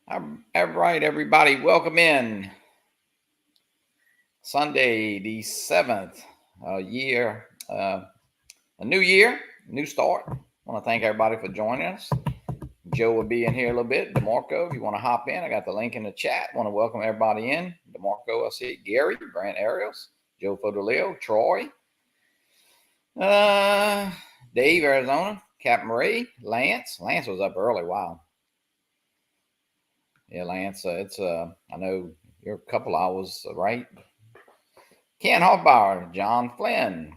All right, everybody, welcome in. Sunday, the 7th, a new year, new start. I want to thank everybody for joining us. Joe will be in here a little bit. DeMarco, if you want to hop in, I got the link in the chat. I want to welcome everybody in. DeMarco, I see Gary, Brant Ariels, Joe Fodoleo, Troy, Dave, Arizona, Captain Ray, Lance. Lance was up early. Wow. Yeah, Lance, I know you're a couple hours, right? Ken Hoffbauer, John Flynn,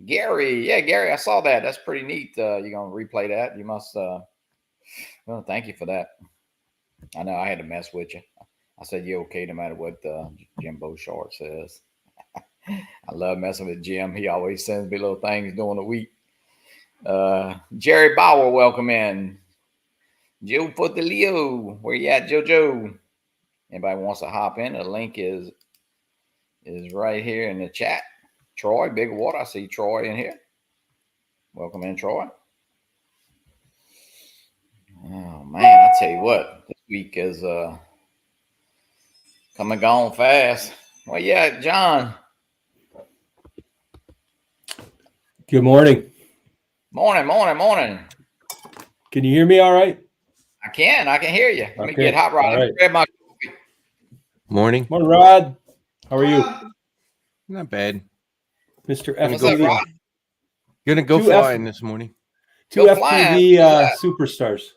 Gary. Yeah, Gary, I saw that. That's pretty neat. You're going to replay that. You must, well, thank you for that. I know I had to mess with you. I said, you're okay no matter what Jimbo Short says. I love messing with Jim. He always sends me little things during the week. Jerry Bauer, welcome in. Joe Fotelio, where you at, JoJo? Anybody wants to hop in? The link is right here in the chat. Troy, Big Water. I see Troy in here. Welcome in, Troy. Oh man, I tell you what, this week is come and gone fast. Well, yeah, John. Good morning. Morning. Can you hear me all right? I can hear you. Let me get hot rod. Right. Grab my coffee. Morning, Rod. How are you? not bad. Mr. What's up, Rod? Gonna go flying this morning. Two FPV superstars.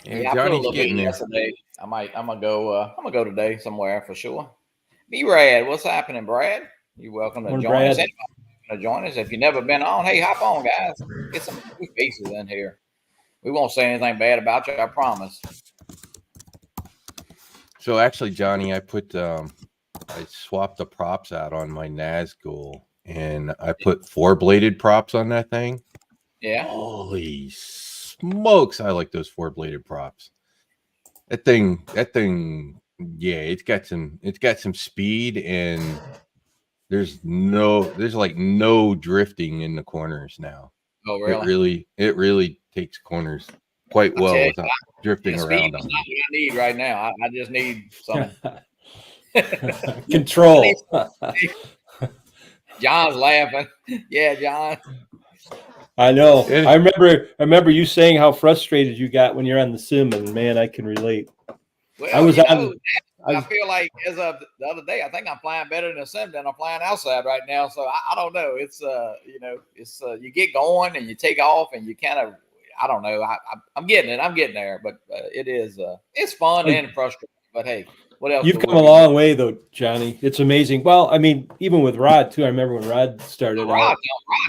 Yeah, I flew a little bit yesterday. I'm gonna go today somewhere for sure. B-Rad, what's happening, Brad? You're welcome to join us. If you've never been on, hey, hop on, guys. Get some new faces in here. We won't say anything bad about you, I promise. So actually, Johnny, I swapped the props out on my Nazgul, and I put 4-bladed props on that thing. Yeah. Holy smokes! I like those 4-bladed props. That thing. Yeah, it's got some speed, and there's like no drifting in the corners now. Oh, really? It really takes corners quite well without drifting around. That's not what I need right now. I just need some control. John's laughing. Yeah, John. I know. I remember you saying how frustrated you got when you're on the sim, and man, I can relate. Well, I feel like as of the other day, I think I'm flying better in the sim than I'm flying outside right now. So I don't know. It's you get going and you take off and you kind of, I don't know. I'm getting it. I'm getting there, but it is it's fun and frustrating. But hey, what else? You've come a long way though, Johnny. It's amazing. Well, I mean, even with Rod too. I remember when Rod started out.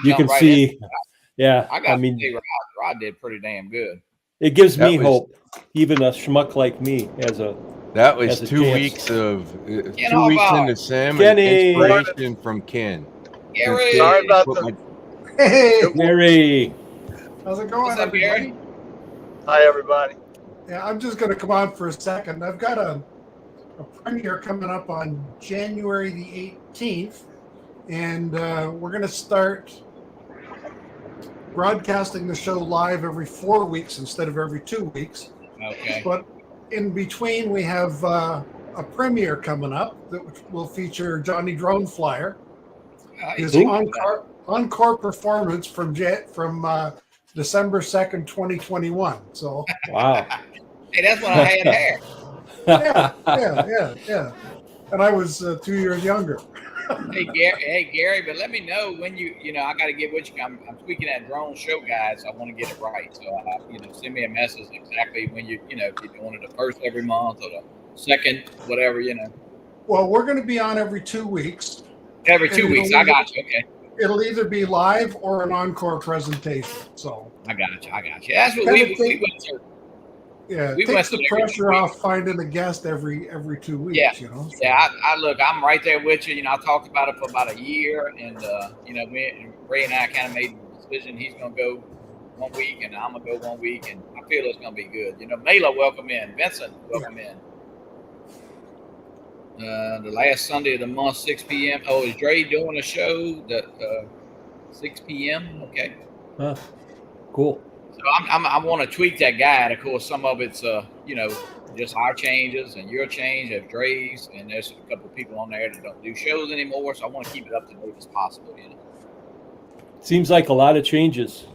You can see. Yeah, I mean, Rod did pretty damn good. It gives me hope, even a schmuck like me That was 2 weeks of 2 weeks in the sim and inspiration from Ken. Gary. Sorry about the. Hey, Gary. How's it going, What's up, everybody? Gary? Hi, everybody. Yeah, I'm just going to come on for a second. I've got a premiere coming up on January the 18th, and we're going to start broadcasting the show live every 4 weeks instead of every 2 weeks. Okay. But in between, we have a premiere coming up that will feature Johnny Drone Flyer. His encore performance from December 2nd, 2021. So wow. Hey, that's when I had hair. Yeah. And I was 2 years younger. Hey Gary, but let me know when I got to get with you. I'm speaking at Drone Show, guys. I want to get it right, so send me a message exactly when if you're doing it the first every month or the second, whatever. Well, we're going to be on every 2 weeks. Every 2 weeks, I got you. Okay. It'll either be live or an encore presentation. So I got you. That's what we went through. Yeah, it takes the pressure off finding a guest every 2 weeks. Yeah, So. Yeah. I look, I'm right there with you. I talked about it for about a year, and Ray and I kind of made the decision. He's gonna go 1 week, and I'm gonna go 1 week, and I feel it's gonna be good. Mela, welcome in. Vincent, welcome in. The last Sunday of the month, 6 p.m. Oh, is Dre doing a show? 6 p.m. Okay. Cool. So I want to tweak that guide. Of course, some of it's just our changes and your change of Dre's, and there's a couple of people on there that don't do shows anymore. So I want to keep it up to date as possible. Seems like a lot of changes.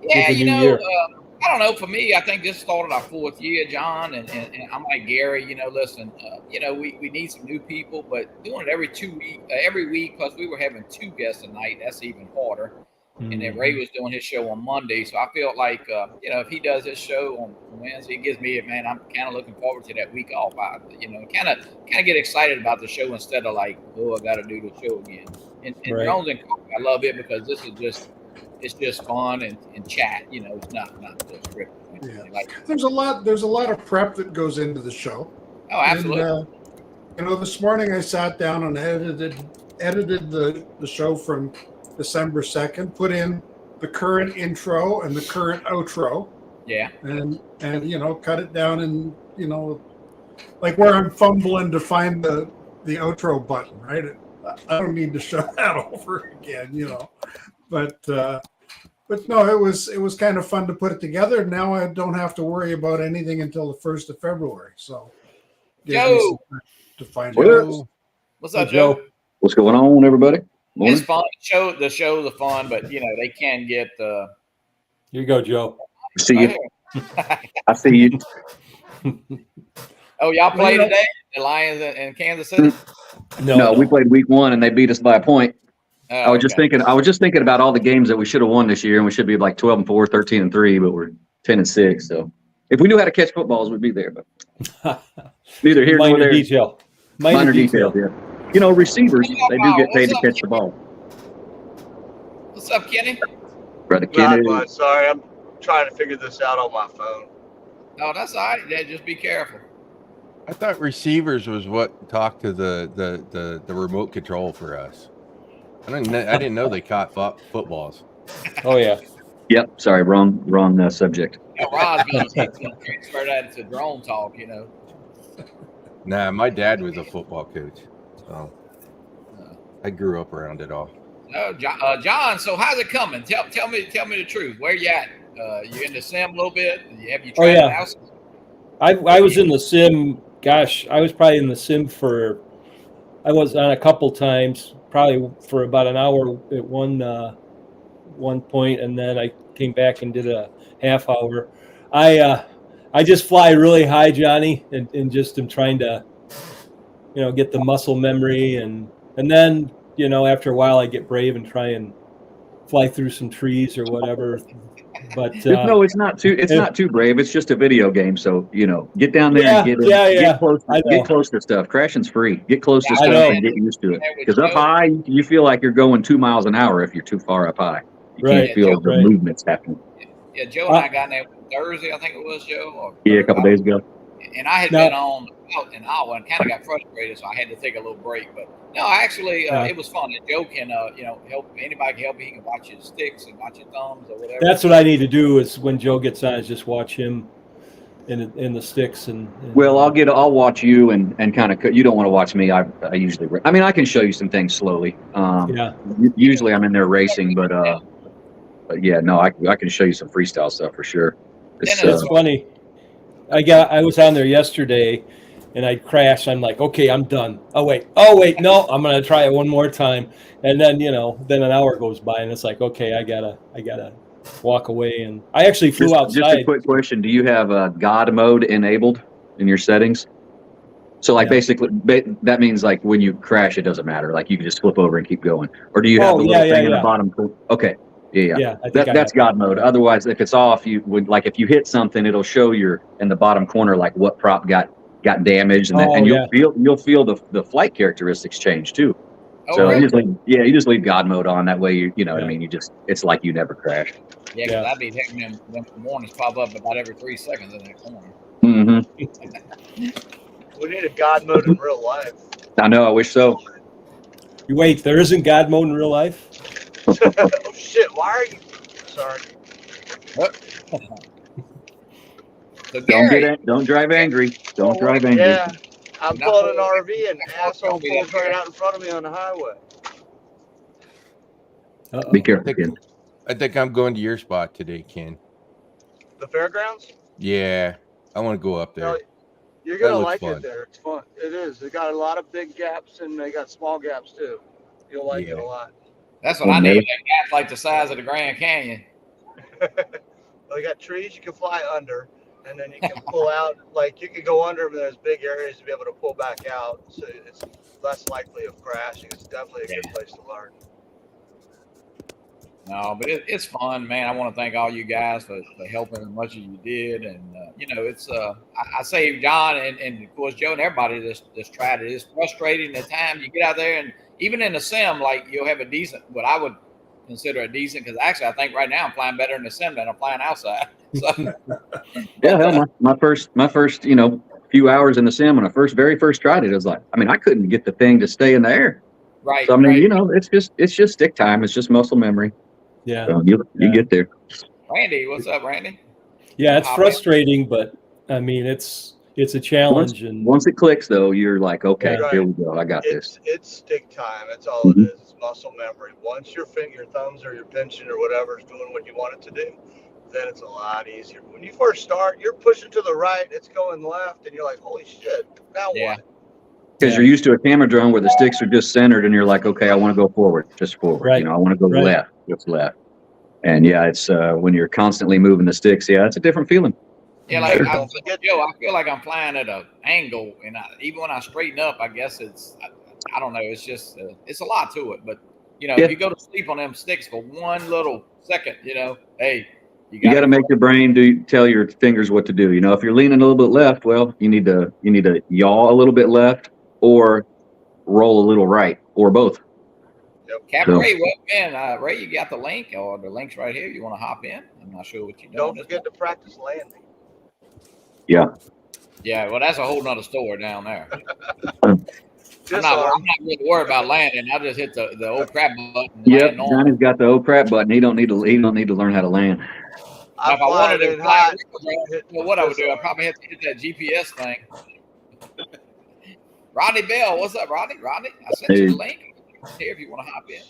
Yeah, I don't know. For me, I think this started our 4th year, John, and I'm like Gary. Listen, we need some new people, but doing it every week. Plus, we were having 2 guests a night. That's even harder. And then Ray was doing his show on Monday, so I felt like if he does his show on Wednesday, it gives me man. I'm kind of looking forward to that week off. Kind of get excited about the show instead of like, oh, I got to do the show again. And right. Drones and Coffee, I love it because this is just fun and chat. It's not just scripted. Yeah. There's a lot of prep that goes into the show. Oh, absolutely. And, this morning I sat down and edited the show from December 2nd, put in the current intro and the current outro. Yeah. And cut it down and, like where I'm fumbling to find the outro button, right? I don't need to show that over again, But no, it was kind of fun to put it together. Now I don't have to worry about anything until the 1st of February. So Joe, to find out. What's up, Joe? What's going on, everybody? Morning. It's fun. The show's fun, but they can get Here you go, Joe. See you. I see you. Oh, y'all play today? The Lions in Kansas City? No, we played week 1 and they beat us by a point. I was just thinking about all the games that we should have won this year, and we should be like 12-4, 13-3, but we're 10-6. So if we knew how to catch footballs, we'd be there. But neither here nor there. Minor detail. Yeah. Receivers, they do get paid to catch the ball. What's up, Kenny? Brother Kenny. Not much. Sorry, I'm trying to figure this out on my phone. No, that's all right. Yeah, just be careful. I thought receivers was what talked to the remote control for us. I didn't know they caught footballs. Oh yeah. Yep. Sorry, wrong subject. Yeah, Rod's going to transfer that to drone talk. Nah, my dad was a football coach, so I grew up around it all. Oh, John. So how's it coming? Tell me the truth. Where you at? You in the sim a little bit? Have you tried it out? I was in the sim. Gosh, I was probably in the sim I was on a couple times, probably for about an hour at one point, and then I came back and did a half hour. I just fly really high, Johnny, and just am trying to, get the muscle memory, and then after a while I get brave and try and fly through some trees or whatever. But no, it's not too brave. It's just a video game, so get down there and get close to stuff. Crashing's free. Get close to stuff and get used to it. Because up high, you feel like you're going 2 miles an hour if you're too far up high. You can't feel the movements happening. Yeah, Joe and I got in there Thursday, I think it was, Joe. A couple days ago. And I had been on about an hour and kind of got frustrated, so I had to take a little break. But no, actually, it was fun. And Joe can, help. Anybody can help. He can watch his sticks and watch your thumbs or whatever. That's what I need to do is when Joe gets on, is just watch him in the sticks and well, I'll watch you and kind of. You don't want to watch me. I usually. I can show you some things slowly. Usually I'm in there racing, but yeah, no, I can show you some freestyle stuff for sure. It's funny. I was on there yesterday and I crashed. I'm like, okay, I'm done. Oh wait, no, I'm gonna try it one more time. And then then an hour goes by and it's like, okay, I gotta walk away. And I actually flew outside. Just a quick question: do you have God mode enabled in your settings? So basically, that means like when you crash, it doesn't matter. Like you can just flip over and keep going. Or do you have the little thing in the bottom? Okay. Yeah. That's God mode. Otherwise, if it's off, you would if you hit something, it'll show in the bottom corner like what prop got damaged, and you'll feel the flight characteristics change too. Oh, so really? you just leave God mode on. That way you know what I mean. It's like you never crash. Yeah, because I'd be hitting them when warnings pop up about every 3 seconds in that corner. Mm-hmm. We need a God mode in real life. I know. I wish so. Wait, there isn't God mode in real life? Oh shit! Why are you? Sorry. So Gary, don't drive angry. Don't drive angry. Yeah, I'm pulling an RV and an asshole pulls right out in front of me on the highway. Be careful, kid. I think I'm going to your spot today, Ken. The fairgrounds? Yeah, I want to go up there. No, you're That gonna looks like fun. it there. It's fun. It is. They got a lot of big gaps and they got small gaps too. You'll like it a lot. That's what I need. That gap's like the size of the Grand Canyon. They got trees you can fly under, and then you can pull out. Like you can go under them. There's big areas to be able to pull back out, so it's less likely of crashing. It's definitely a good place to learn. No, but it's fun, man. I want to thank all you guys for helping as much as you did, and it's I say John and of course Joe and everybody that's tried it. It's frustrating at times. You get out there and even in the sim, like you'll have a decent, what I would consider a decent, because actually I think right now I'm flying better in the sim than I'm flying outside. So, yeah, hell, my first few hours in the sim when I very first tried it, I was like, I mean, I couldn't get the thing to stay in the air. Right. So I mean, it's just stick time. It's just muscle memory. Yeah. So you get there. Randy, what's up, Randy? Yeah, it's frustrating, but I mean, it's a challenge. Once it clicks, though, you're like, okay, here we go. I got this. It's stick time. That's all it is. It's muscle memory. Once your thumbs or your pinching or whatever is doing what you want it to do, then it's a lot easier. When you first start, you're pushing to the right, it's going left, and you're like, holy shit, now what? Because you're used to a camera drone where the sticks are just centered, and you're like, okay, I want to go forward, just forward. Right. I want to go left, just left. And yeah, it's when you're constantly moving the sticks. Yeah, it's a different feeling. Yeah, like I feel like I'm flying at an angle, and even when I straighten up, I guess I don't know. It's just it's a lot to it. But if you go to sleep on them sticks for one little second, hey, you got to make your brain tell your fingers what to do. If you're leaning a little bit left, well, you need to yaw a little bit left or roll a little right, or both. Captain Ray, Ray, you got the link, or the link's right here. You want to hop in? I'm not sure what you're doing. Don't forget to practice landing. Yeah. Yeah, well, that's a whole nother story down there. I'm not really worried about landing. I just hit the old crap button. Yep, Johnny's got the old crap button. He don't need to learn how to land. If I wanted to fly, what I would do, I'd probably have to hit that GPS thing. Rodney Bell, what's up, Rodney? I sent you the link. Here, if you want to hop in.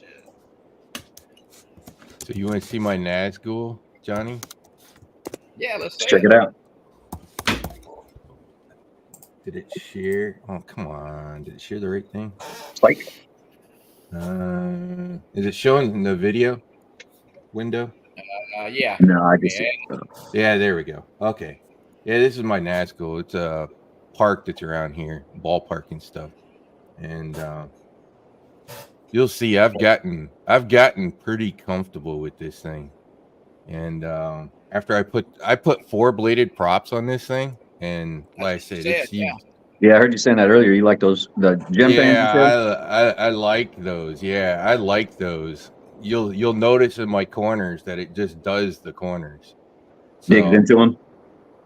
So you want to see my Nazgul, Johnny? Yeah, let's check it out. Did it share? Oh, come on. Did it share the right thing? Like, is it showing in the video window? Yeah. No, I just yeah, there we go. Okay. Yeah, this is my Nazgul. It's a park that's around here, ballpark and stuff. And you'll see I've gotten pretty comfortable with this thing. And after I put 4-bladed props on this thing, and like I said, it's huge. Yeah, I heard you saying that earlier. You like the gem fans? Yeah, I like those. Yeah, I like those. You'll notice in my corners that it just does the corners. So, digs into them.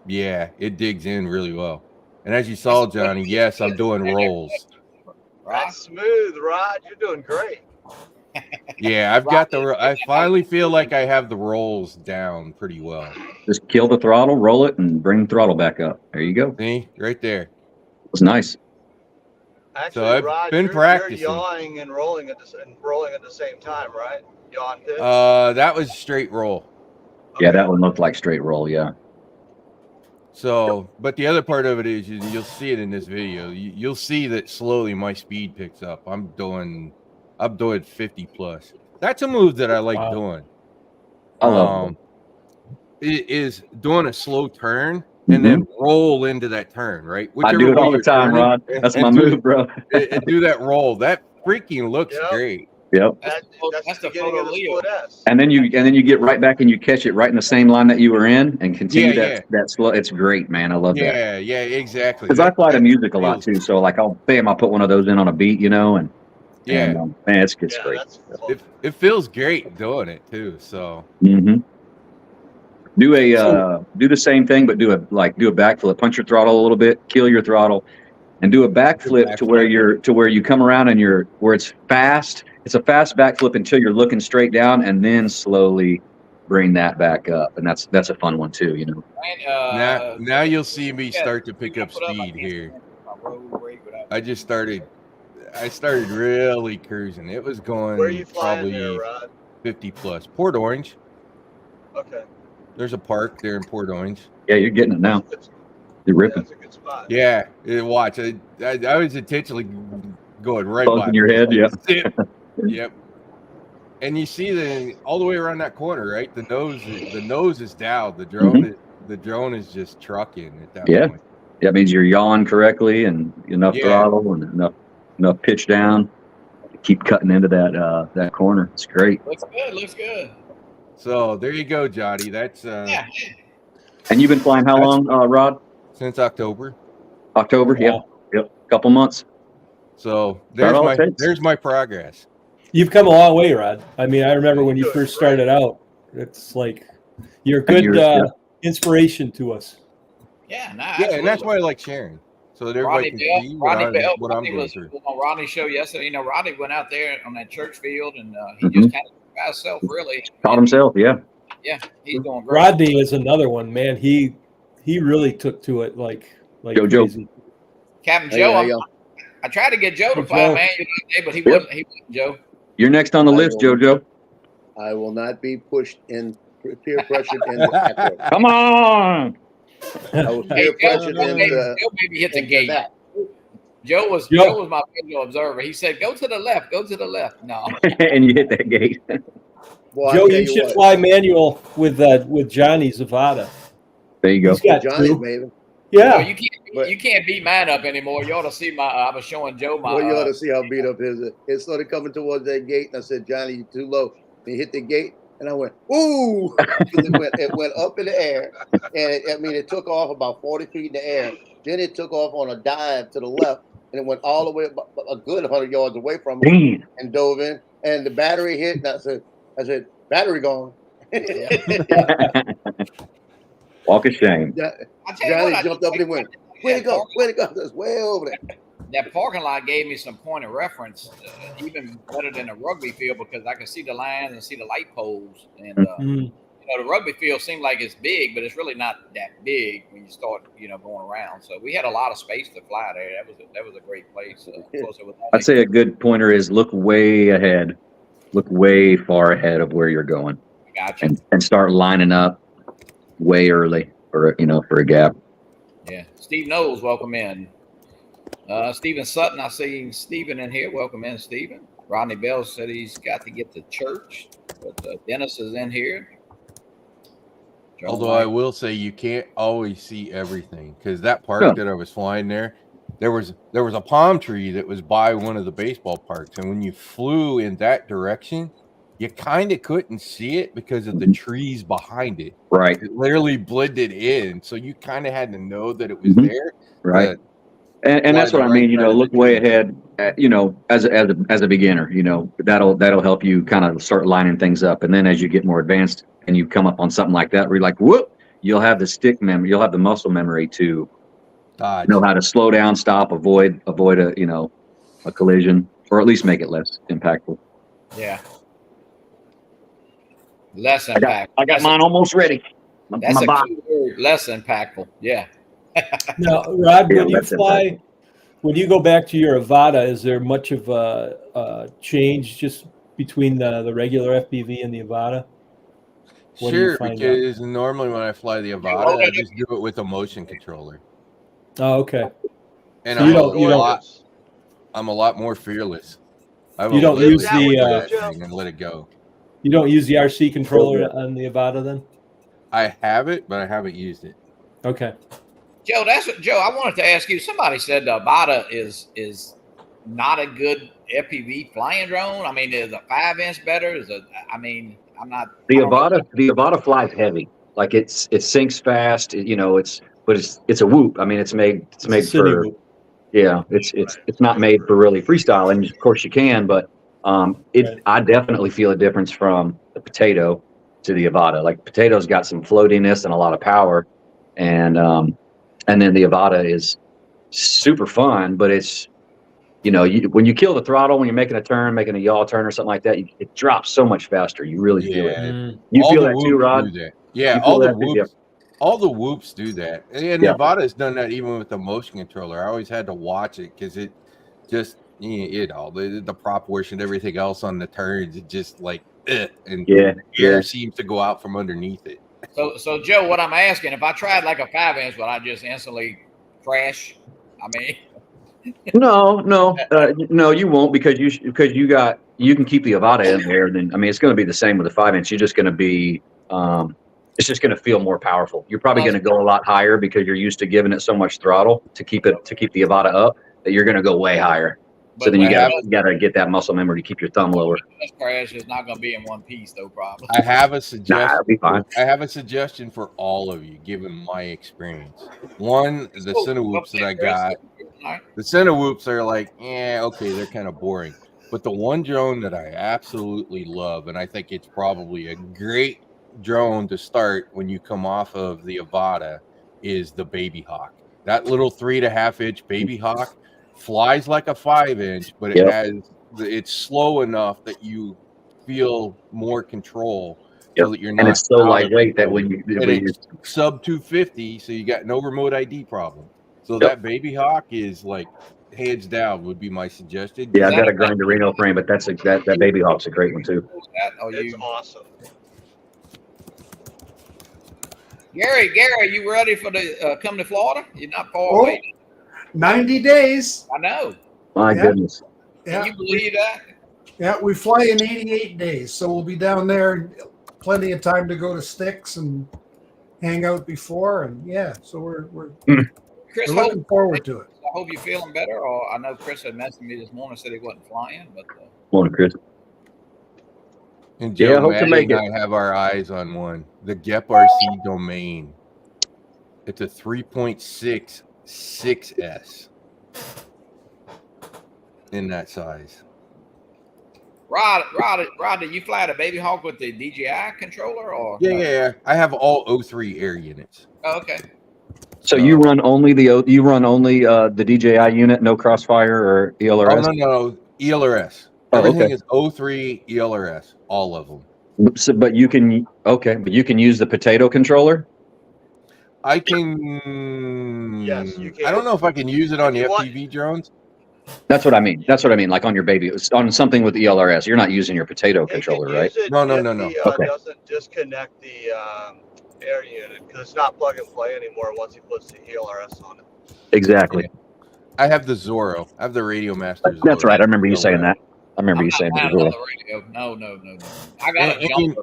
Yeah, it digs in really well. And as you saw, Johnny, yes, I'm doing rolls. That's smooth, Rod. You're doing great. Yeah, I've got I finally feel like I have the rolls down pretty well. Just kill the throttle, roll it, and bring the throttle back up. There you go. See, right there. It's nice. Actually, so I've Rod, been practicing. You're yawing and rolling at the same time, right? Yaw and pitch. That was straight roll. Okay. Yeah, that one looked like straight roll. Yeah. So, but the other part of it is you'll see it in this video. You'll see that slowly my speed picks up. I'm doing 50 plus. That's a move that I like doing. I love it is doing a slow turn and then roll into that turn, right? I do it all the time, Rod. That's my move, bro. And do that roll. That freaking looks great. Yep. That's the beginning of the split S. And then you get right back and you catch it right in the same line that you were in and continue that slow. It's great, man. I love that. Yeah, exactly. Because I fly to music a lot too. So like I'll put one of those in on a beat, and man, it's great. It feels great doing it too. So do the same thing, but do a backflip. Punch your throttle a little bit, kill your throttle, and do a backflip to where you come around and where it's fast. It's a fast backflip until you're looking straight down, and then slowly bring that back up. And that's a fun one too, Now you'll see me start to pick up speed here. I started really cruising. It was going where are you flying probably there, Rod? 50 plus. Port Orange. Okay. There's a park there in Port Orange. Yeah, you're getting it now. You're ripping. That's a good spot. Yeah, watch. I was intentionally going right Close by in your head, yeah. Yep. And you see all the way around that corner, right? The nose is down. The drone is just trucking at that point. That means you're yawing correctly and enough throttle and enough pitch down to keep cutting into that corner. It's great. Looks good. So there you go, Johnny. That's yeah. And you've been flying how long, Rod? Since October. October, yeah. Yep. Couple months. So there's my progress. You've come a long way, Rod. I mean, I remember when you first started out. It's like you're a good inspiration to us. Yeah, and that's why I like sharing, so that everybody can see what I'm going through. On Rodney's show yesterday, you know, Rodney went out there on that church field, and he just kind of by himself, really. Taught himself, yeah. Yeah, he's going great. Rodney is another one, man. He really took to it like Joe. Crazy. Captain Joe. I tried to get Joe to fly manual today, but he wasn't. He wasn't, Joe. You're next on the list, JoJo. I will not be pushed in peer pressured into Ater. Come on. I was peer pressured into Joe maybe hit the gate. that. Joe was my visual observer. He said, "Go to the left. Go to the left." No. And you hit that gate. Well, Joe, you should fly manual with Johnny Zavada. There you go. Johnny, maybe. Yeah. Well, you can't beat mine up anymore. You ought to see I was showing Joe my. Well, you ought to see how beat up his. It started coming towards that gate, and I said, "Johnny, you're too low." And he hit the gate, and I went, "Ooh!" it went up in the air, and it took off about 40 feet in the air. Then it took off on a dive to the left, and it went all the way a good 100 yards away from me and dove in. And the battery hit, and I said, "Battery gone." Walk of shame. Johnny jumped up and he went, "Way to go! Way to go!" That's way over there. That parking lot gave me some point of reference, even better than a rugby field, because I could see the lines and see the light poles. And you know, the rugby field seemed like it's big, but it's really not that big when you start, going around. So we had a lot of space to fly there. That was a great place. Of course, I'd say a good pointer is look way ahead, look way far ahead of where you're going. Gotcha. And start lining up way early for a gap. Yeah. Steve Knowles, welcome in. Stephen Sutton, I see Stephen in here. Welcome in, Stephen. Rodney Bell said he's got to get to church, but Dennis is in here. Although I will say you can't always see everything, because that park that I was flying there was a palm tree that was by one of the baseball parks, and when you flew in that direction, you kind of couldn't see it because of the trees behind it. Right. It literally blended in, so you kind of had to know that it was there. Right. And that's what I mean. Look way ahead. As a beginner, that'll help you kind of start lining things up. And then as you get more advanced and you come up on something like that, where you're like, whoop, you'll have the stick memory, you'll have the muscle memory to know how to slow down, stop, avoid a collision, or at least make it less impactful. Yeah. Less impactful. I got mine almost ready. That's a key word. Less impactful. Yeah. Now, Rod, when you fly, when you go back to your Avata, is there much of a change just between the regular FPV and the Avata? Sure, because normally when I fly the Avata, I just do it with a motion controller. Oh, okay. And so I'm a lot more fearless. You don't use and let it go. You don't use the RC controller on the Avata then? I have it, but I haven't used it. Okay. Joe, I wanted to ask you. Somebody said the Avata is not a good FPV flying drone. I mean, is a 5-inch better? I'm not. The Avata flies heavy. Like it sinks fast. It's a whoop. I mean, it's made for. Yeah, it's not made for really freestyling. Of course, you can, but I definitely feel a difference from the Potato to the Avata. Like Potato's got some floatiness and a lot of power, and then the Avata is super fun, but it's, when you kill the throttle, when you're making a turn, making a yaw turn or something like that, it drops so much faster. You really feel it. You feel that too, Rod? Yeah, all the whoops do that. And the Avata has done that even with the motion controller. I always had to watch it because it just, the prop portion, everything else on the turns, it just like, and Yeah, air seems to go out from underneath it. So Joe, what I'm asking, if I tried like a 5-inch, would I just instantly crash? I mean, No, you won't because you can keep the Avata in there. Then I mean, it's going to be the same with the 5-inch. You're just going to be, it's just going to feel more powerful. You're probably going to go a lot higher because you're used to giving it so much throttle to keep the Avata up that you're going to go way higher. So then you got to get that muscle memory to keep your thumb lower. This crash is not going to be in one piece, though. Probably. I have a suggestion. It'll be fine. I have a suggestion for all of you, given my experience. One, the Cinewhoops that I got. The Cinewhoops are like, okay, they're kind of boring. But the one drone that I absolutely love, and I think it's probably a great drone to start when you come off of the Avata, is the Baby Hawk. That little 3.5-inch Baby Hawk flies like a 5-inch, but it's slow enough that you feel more control, so that you're not. And it's so lightweight that when you're sub 250, so you got no remote ID problem. So that Baby Hawk is like hands down would be my suggestion. Yeah, I got a Grinderino frame, but that Baby Hawk's a great one too. It's awesome. Gary, are you ready for the come to Florida? You're not far away. 90 days. I know. My goodness. Can you believe that? Yeah, we fly in 88 days, so we'll be down there. Plenty of time to go to Sticks and hang out before, and so we're Chris, looking forward to it. I hope you're feeling better. Or I know Chris had messaged me this morning, said he wasn't flying, but morning, Chris. And Joe, I hope to make it. I have our eyes on one, the GEP RC domain. It's a 3.6 6S in that size. Rod, did you fly the Baby Hawk with the DJI controller or? Yeah. I have all 03 air units. Oh, okay. So you run only the DJI unit, no Crossfire or ELRS? Oh, no, ELRS. Everything is 03 ELRS, all of them. But you can use the potato controller. I can. Yes, you can. I don't know if I can use it on the FPV drones. That's what I mean. Like on your baby, on something with ELRS. You're not using your potato controller, right? No. Doesn't disconnect the air unit because it's not plug and play anymore once he puts the ELRS on it. Exactly. Yeah. I have the Zorro. I have the Radio Master Zorro. That's right. I remember you saying that. I remember you saying that. No. I got a jumper.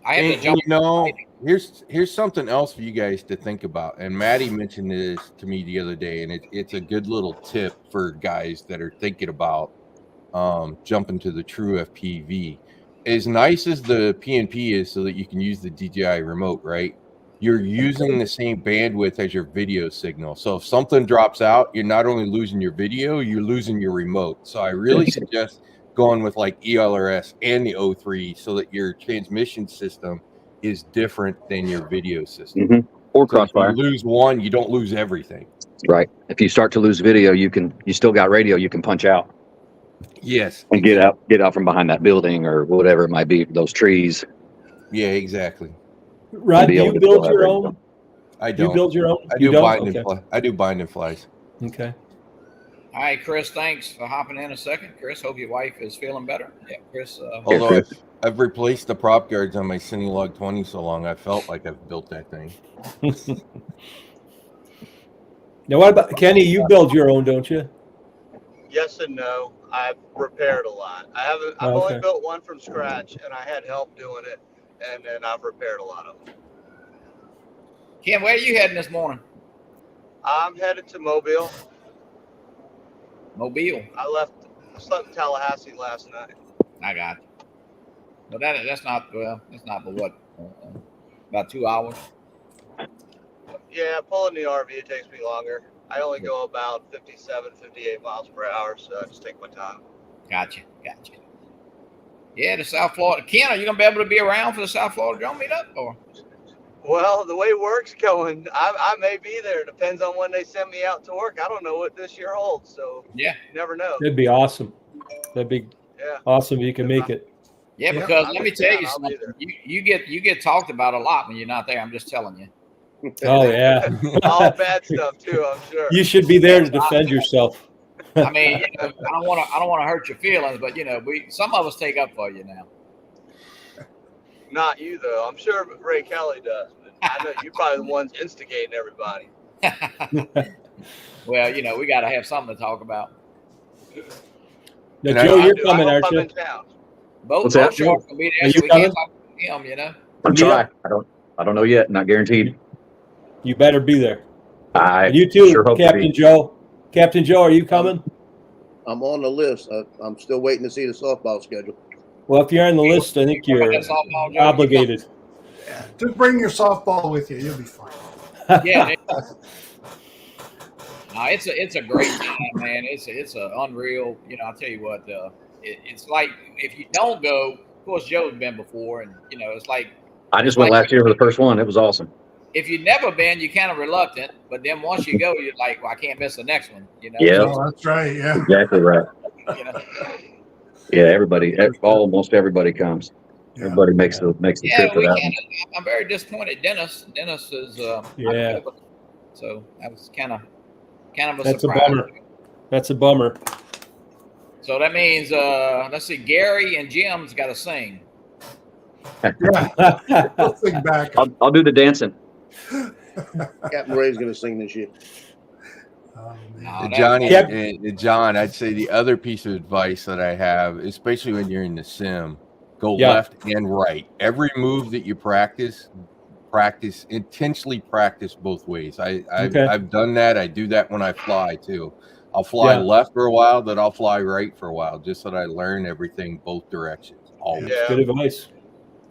I have the jumper. You know, here's something else for you guys to think about. And Maddie mentioned this to me the other day, and it's a good little tip for guys that are thinking about jumping to the true FPV. As nice as the PNP is, so that you can use the DJI remote, right? You're using the same bandwidth as your video signal. So if something drops out, you're not only losing your video, you're losing your remote. So I really suggest going with like ELRS and the O3 so that your transmission system is different than your video system. Mm-hmm. Or Crossfire. If you lose one, you don't lose everything. Right. If you start to lose video, you still got radio, you can punch out. Yes. And get out from behind that building or whatever it might be, those trees. Yeah, exactly. Rod, do you build your own? I don't. You build your own? I do bind and flies. Okay. All right, Chris, thanks for hopping in a second. Chris, hope your wife is feeling better. Yeah, Chris. Although I've replaced the prop guards on my Cinelog 20 so long, I felt like I've built that thing. Now, what about Kenny? You build your own, don't you? Yes and no. I've repaired a lot. I've only built one from scratch, and I had help doing it, and then I've repaired a lot of them. Ken, where are you heading this morning? I'm headed to Mobile. Mobile. I slept in Tallahassee last night. I got you. But that's not but what? About 2 hours? Yeah, pulling the RV, it takes me longer. I only go about 57, 58 miles per hour, so I just take my time. Gotcha. Yeah, the South Florida. Ken, are you going to be able to be around for the South Florida drone meetup? Or? Well, the way work's going, I may be there. Depends on when they send me out to work. I don't know what this year holds, so you never know. That'd be awesome. That'd be awesome if you can make it. Yeah, because let me tell you something. You get talked about a lot when you're not there. I'm just telling you. Oh yeah. All bad stuff too, I'm sure. You should be there to defend yourself. I mean, I don't want to hurt your feelings, but some of us take up for you now. Not you though. I'm sure Ray Kelly does. But I know you're probably the ones instigating everybody. Well, you know, we got to have something to talk about. Now, Joe, you're coming, I hope aren't I'm you? in town. Both that? Sharks will be Are there, so you we coming? can't talk to him, you know. I'm Yeah. trying. I don't know yet. Not guaranteed. You better be there. I And you too, sure hope to Captain be. Joe. Captain Joe, are you coming? I'm on the list. I'm still waiting to see the softball schedule. Well, if you're on the list, I think you're Softball, Joe, obligated. Yeah, just bring your softball with you. You'll be fine. Yeah. No, it's a great time, man. It's a unreal. You know, I'll tell you what. It's like if you don't go. Of course, Joe's been before, and you know, it's like I just went last year for the first one. It was awesome. If you've never been, you're kind of reluctant, but then once you go, you're like, well, I can't miss the next one. You know. Yeah, Oh, that's right. Yeah. exactly right. You know? Yeah, everybody, almost everybody comes. Yeah. Everybody makes the trip for that one. I'm very disappointed. Dennis is Yeah. So that was kind of a That's surprise. a bummer. That's a bummer. So that means let's see, Gary and Jim's got to sing. Yeah. I'll sing back. I'll do the dancing. Captain Ray's going to sing this year. Oh, No, Johnny Yep. and John, I'd say the other piece of advice that I have, especially when you're in the sim, go left and right. Every move that you practice intentionally practice both ways. I've done that. I do that when I fly too. I'll fly left for a while, then I'll fly right for a while, just so that I learn everything both directions. Always. Yeah. Good advice.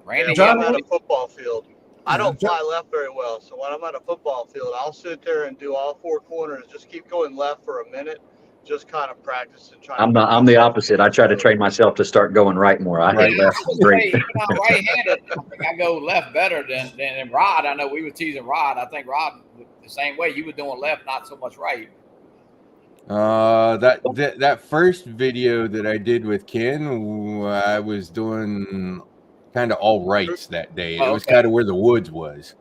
Randy, John, I'm at a football field. I don't fly left very well, so when I'm at a football field, I'll sit there and do all four corners. Just keep going left for a minute, just kind of practice and try. I'm the opposite. I try to train myself to start going right more. I hate left. Great. I'm right-handed. I think I go left better than Rod. I know we were teasing Rod. I think Rod the same way. You were doing left, not so much right. That first video that I did with Ken, I was doing kind of all rights that day. It was kind of where the woods was,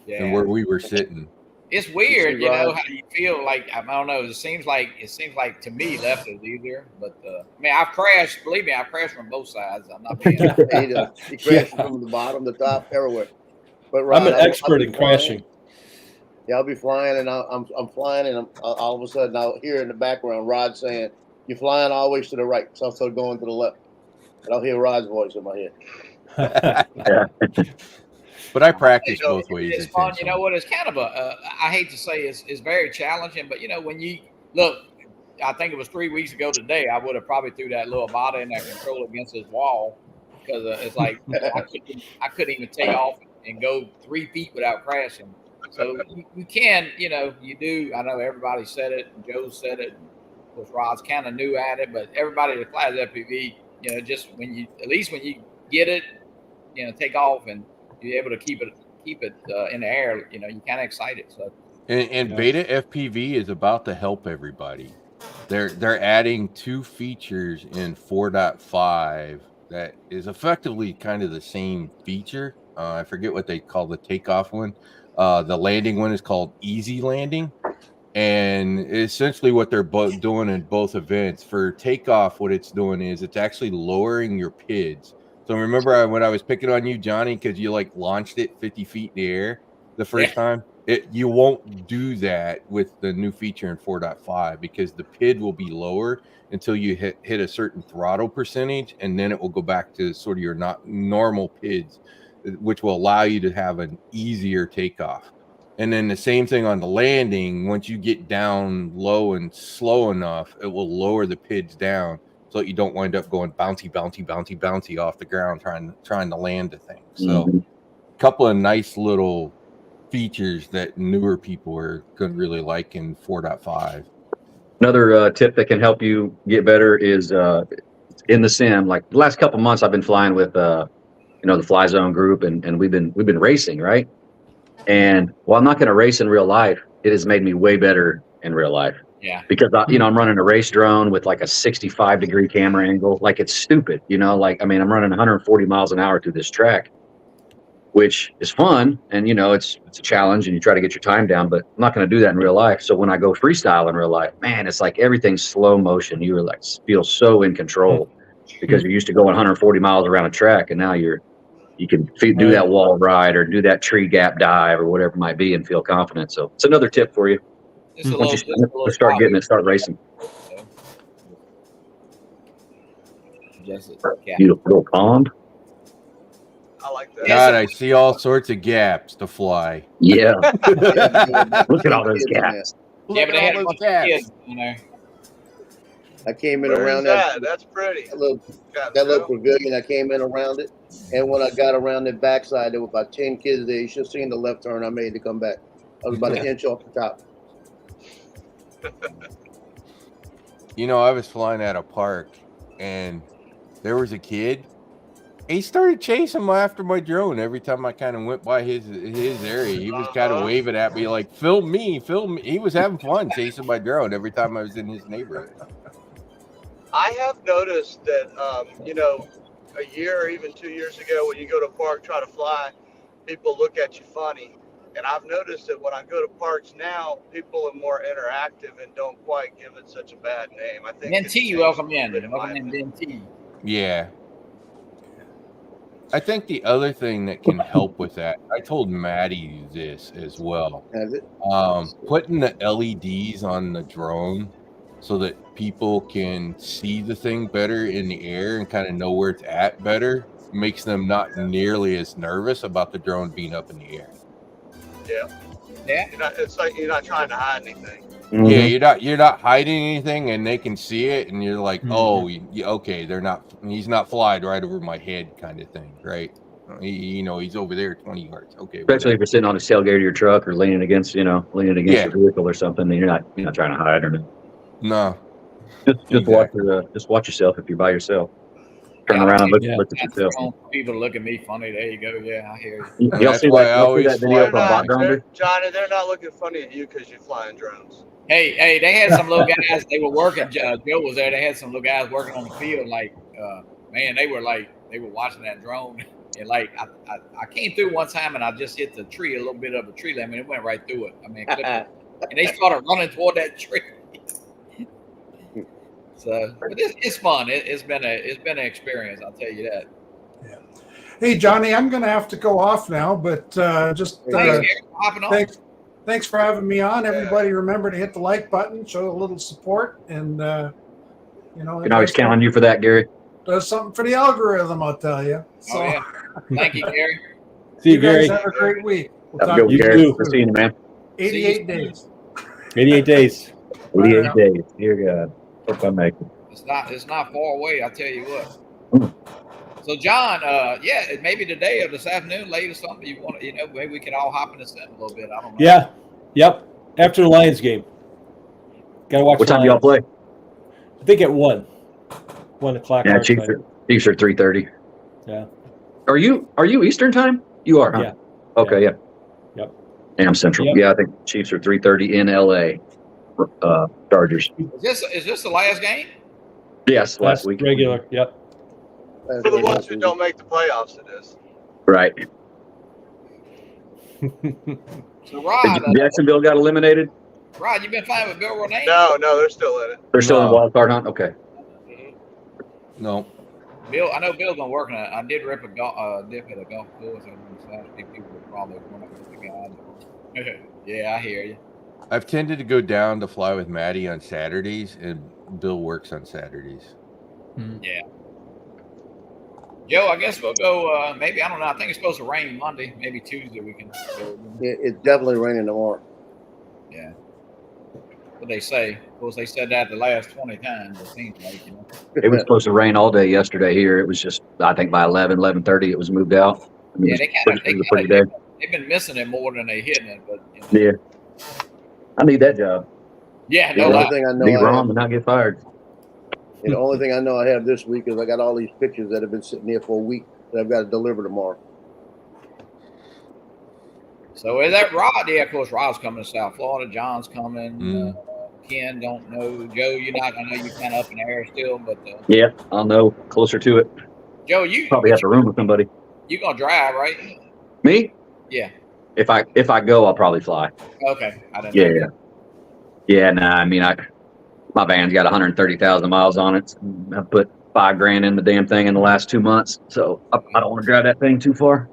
and where we were sitting. It's weird, you know, how you feel like. I don't know. It seems like to me left is easier, but I mean, I've crashed. Believe me, I've crashed from both sides. I'm not being. He crashed from the bottom, the top, everywhere. But Rod, I'm an expert in crashing. Yeah, I'll be flying, and I'm flying, and all of a sudden I'll hear in the background Rod saying, "You're flying always to the right." So I'm still going to the left, and I'll hear Rod's voice in my head. Yeah. But I practice both ways. It's fun. You know what? It's kind of I hate to say it's very challenging, but you know, when you look, I think it was 3 weeks ago today, I would have probably threw that little body in that control against his wall because it's like I couldn't even take off and go 3 feet without crashing. So you can, you know, you do. I know everybody said it, and Joe said it. Of course, Rod's kind of new at it, but everybody that flies FPV, you know, just at least when you get it, you know, take off and be able to keep it in the air, you know, you kind of excited. So and Beta FPV is about to help everybody. They're adding 2 features in 4.5 that is effectively kind of the same feature. I forget what they call the takeoff one. The landing one is called Easy Landing, and essentially what they're both doing in both events. For takeoff, what it's doing is it's actually lowering your PIDs. So remember when I was picking on you, Johnny, because you like launched it 50 feet in the air the first time? You won't do that with the new feature in 4.5 because the PID will be lower until you hit a certain throttle percentage, and then it will go back to sort of your normal PIDs, which will allow you to have an easier takeoff. And then the same thing on the landing. Once you get down low and slow enough, it will lower the PIDs down so that you don't wind up going bouncy off the ground trying to land the thing. So a couple of nice little features that newer people are going to really like in 4.5. Another tip that can help you get better is in the sim. Like the last couple months, I've been flying with the Fly Zone group, and we've been racing, right? And while I'm not going to race in real life, it has made me way better in real life. Yeah. Because I'm running a race drone with like a 65-degree camera angle. Like it's stupid, you know. Like I'm running 140 miles an hour through this track, which is fun, and you know it's a challenge, and you try to get your time down. But I'm not going to do that in real life. So when I go freestyle in real life, man, it's like everything's slow motion. You feel so in control. because you're used to going 140 miles around a track, and now you can do that wall ride or do that tree gap dive or whatever it might be and feel confident. So it's another tip for you. Once you start getting it, start racing. Beautiful little pond. I like that. God, I see all sorts of gaps to fly. Yeah. Look at all those gaps. Yeah, but they had a bunch of kids in there. I came in Where's around that. That's pretty. That little pavilion. I came in around it, and when I got around the backside, there were about 10 kids there. You should have seen the left turn I made to come back. I was about an inch off the top. You know, I was flying at a park, and there was a kid. He started chasing after my drone every time I kind of went by his area. He was kind of waving at me like, film me, film me. He was having fun chasing my drone every time I was in his neighborhood. I have noticed that, a year or even 2 years ago, when you go to a park, try to fly, people look at you funny. And I've noticed that when I go to parks now, people are more interactive and don't quite give it such a bad name. I think NT, welcome in. Welcome in, NT. Yeah. I think the other thing that can help with that, I told Maddie this as well. Putting the LEDs on the drone so that people can see the thing better in the air and kind of know where it's at better makes them not nearly as nervous about the drone being up in the air. Yeah. It's like you're not trying to hide anything. Mm-hmm. Yeah, you're not hiding anything, and they can see it, and you're like, okay, he's not flying right over my head, kind of thing, right? He's over there 20 yards. Okay. Especially if you're sitting on the tailgate of your truck or leaning against your vehicle or something, and you're not trying to hide or anything. No. Just watch yourself if you're by yourself. Turn around and look at yourself. People look at me funny. There you go. Yeah, I hear you. Y'all see that video from Bot Grinder? Johnny, they're not looking funny at you because you're flying drones. Hey, they had some little guys. They were working. Joe was there. They had some little guys working on the field. Like, man, they were watching that drone. And like, I came through one time and I just hit the tree, a little bit of a tree limb, and it went right through it. I mean, and they started running toward that tree. So, but it's fun. It's been an experience. I'll tell you that. Yeah. Hey, Johnny, I'm going to have to go off now, but thanks for having me on. Everybody, remember to hit the like button, show a little support, and can always count on you for that, Gary. Does something for the algorithm, I'll tell you. So, thank you, Gary. See you, Gary. Guys have a great week. We'll have a good Gary. Good seeing you, man. 88 days. 88 days. 88 days. Dear God. Hope I make it. It's not far away. I'll tell you what. So, John, maybe today or this afternoon, late or something. You want maybe we could all hop in the sim a little bit. I don't know. Yeah. Yep. After the Lions game. Gotta watch. What time do y'all play? I think at 1 o'clock. Yeah, Chiefs are 3:30. Yeah. Are you Eastern time? You are, huh? Yeah. Okay, yeah. Yep. And I'm Central. Yep. Yeah, I think Chiefs are 3:30 in LA. Chargers. Is this the last game? Yes, last week. Regular. Yep. For the ones who don't make the playoffs, it is. Right. So, Rod, Jacksonville got eliminated. Rod, you been flying with Bill Renee? No, they're still in it. They're still in the wild card hunt. Okay. No. Bill, I know Bill's been working on it. I did dip at a golf course. People would probably want to with the guy. Yeah, I hear you. I've tended to go down to fly with Maddie on Saturdays, and Bill works on Saturdays. Yeah. Joe, I guess we'll go. Maybe, I don't know. I think it's supposed to rain Monday. Maybe Tuesday we can go. It's definitely raining tomorrow. Yeah. What they say. Of course, they said that the last 20 times. It seems like, It was supposed to rain all day yesterday here. It was just, I think by 11:30, it was moved out. Yeah, they've been missing it more than they hitting it. But yeah. I need that job. Yeah, the only thing I know be wrong and not get fired. The only thing I know I have this week is I got all these pictures that have been sitting there for a week that I've got to deliver tomorrow. So is that Rod? Yeah, of course, Rod's coming to South Florida. John's coming. Ken, don't know. Joe, you're not. I know you're kind of up in the air still, but yeah, I'll know closer to it. Joe, you probably have to room with somebody. You gonna drive, right? Me? Yeah. If I go, I'll probably fly. Okay. I didn't know. Yeah. Nah. I mean, my van's got 130,000 miles on it. So I put $5,000 in the damn thing in the last 2 months. So I don't want to drive that thing too far.